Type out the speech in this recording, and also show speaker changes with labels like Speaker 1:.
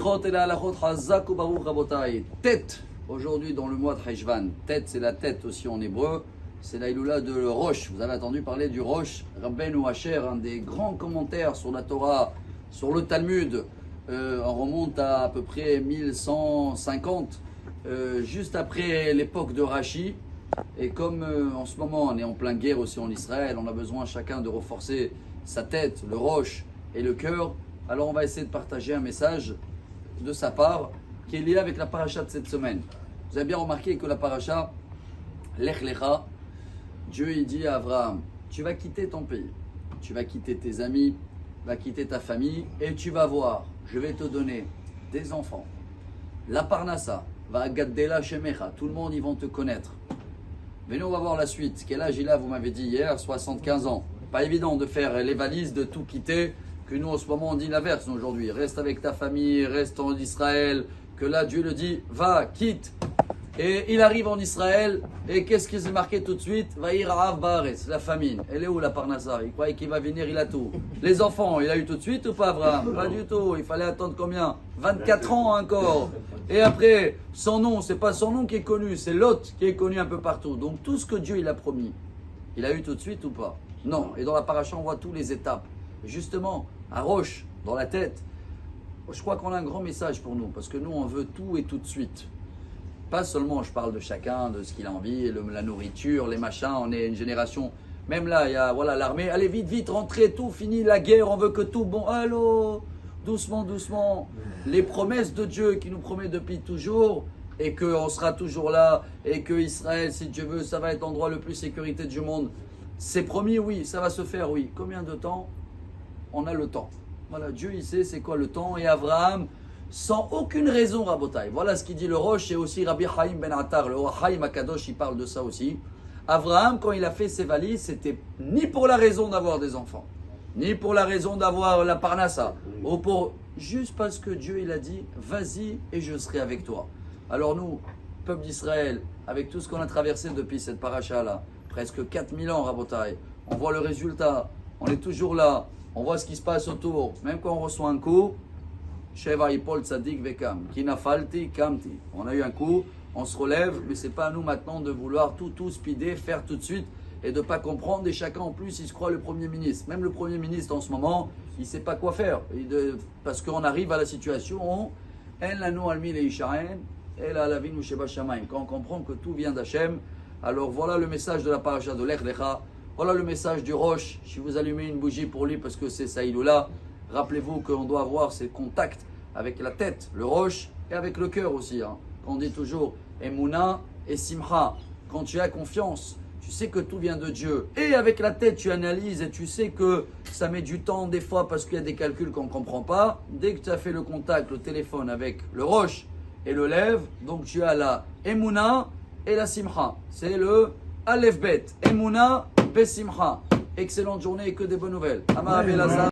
Speaker 1: Slichot et la halachot chazak ou baruch rabotai. Tête, aujourd'hui dans le mois de Heshvan. Tête, c'est la tête aussi en hébreu. C'est la Iloula de Rosh. Vous avez entendu parler du Rosh, Rabbeinu Asher, un des grands commentaires sur la Torah, sur le Talmud. On remonte à peu près 1150, juste après l'époque de Rashi. Et comme en ce moment on est en pleine guerre aussi en Israël, on a besoin chacun de renforcer sa tête, le roche et le cœur. Alors on va essayer de partager un message de sa part qui est lié avec la paracha de cette semaine. Vous avez bien remarqué que la paracha, Lech Lecha, Dieu il dit à Abraham, tu vas quitter ton pays, tu vas quitter tes amis, tu vas quitter ta famille et tu vas voir, je vais te donner des enfants. La parnassa va gaddela shemecha, tout le monde ils vont te connaître. Mais nous on va voir la suite. Quel âge il a, vous m'avez dit hier, 75 ans. Pas évident de faire les valises, de tout quitter, que nous en ce moment on dit l'inverse aujourd'hui. Reste avec ta famille, reste en Israël, que là Dieu le dit, va, quitte. Et il arrive en Israël, et qu'est-ce qui s'est marqué tout de suite? Vaïra'av Baaretz, la famine. Elle est où la parnassa? Il croyait qu'il va venir, il a tout. Les enfants, il a eu tout de suite ou pas Abraham? Pas du tout, il fallait attendre combien? 24 ans encore. Et après, son nom, c'est pas son nom qui est connu, c'est Lot qui est connu un peu partout. Donc tout ce que Dieu il a promis, il a eu tout de suite ou pas? Non. Et dans la paracha, on voit toutes les étapes. Justement, à Roche, dans la tête, je crois qu'on a un grand message pour nous, parce que nous, on veut tout et tout de suite. Pas seulement, je parle de chacun, de ce qu'il a envie, la nourriture, les machins, on est une génération, même là, il y a voilà, l'armée, allez vite, vite, rentrez, tout fini, la guerre, on veut que tout, bon, allô, doucement, doucement. Les promesses de Dieu qui nous promet depuis toujours, et qu'on sera toujours là, et que Israël, si Dieu veut, ça va être l'endroit le plus sécurité du monde. C'est promis, oui, ça va se faire, oui. Combien de temps? On a le temps. Voilà, Dieu, il sait c'est quoi le temps, et Abraham, sans aucune raison, Rabotai. Voilà ce qu'il dit le Rosh, et aussi Rabbi Chaim Ben Attar, le Chaim Akadosh, il parle de ça aussi. Abraham, quand il a fait ses valises, c'était ni pour la raison d'avoir des enfants, ni pour la raison d'avoir la parnassa, ou pour juste parce que Dieu il a dit, vas-y et je serai avec toi. Alors nous, peuple d'Israël, avec tout ce qu'on a traversé depuis cette paracha-là, presque 4000 ans, Rabotai, on voit le résultat, on est toujours là, on voit ce qui se passe autour, même quand on reçoit un coup, Sheva Ipol Tzadik Vekam, Kinafalti Kamti. On a eu un coup, on se relève, mais c'est pas à nous maintenant de vouloir tout speeder, faire tout de suite et de ne pas comprendre. Et chacun en plus, il se croit le Premier ministre. Même le Premier ministre en ce moment, il ne sait pas quoi faire. Parce qu'on arrive à la situation, quand on comprend que tout vient d'Hachem, alors voilà le message de la paracha de Lech Lecha, voilà le message du Rosh. Si vous allumez une bougie pour lui parce que c'est Saïloula, rappelez-vous qu'on doit avoir ces contacts avec la tête, le roche et avec le cœur aussi. On dit toujours Emouna et Simcha. Quand tu as confiance, tu sais que tout vient de Dieu. Et avec la tête, tu analyses et tu sais que ça met du temps des fois parce qu'il y a des calculs qu'on ne comprend pas. Dès que tu as fait le contact, le téléphone avec le roche et le lève, donc tu as la Emouna et la Simcha. C'est le Aleph Bet. Emouna, Be Simcha. Excellente journée et que des bonnes nouvelles. Amar Abelazar.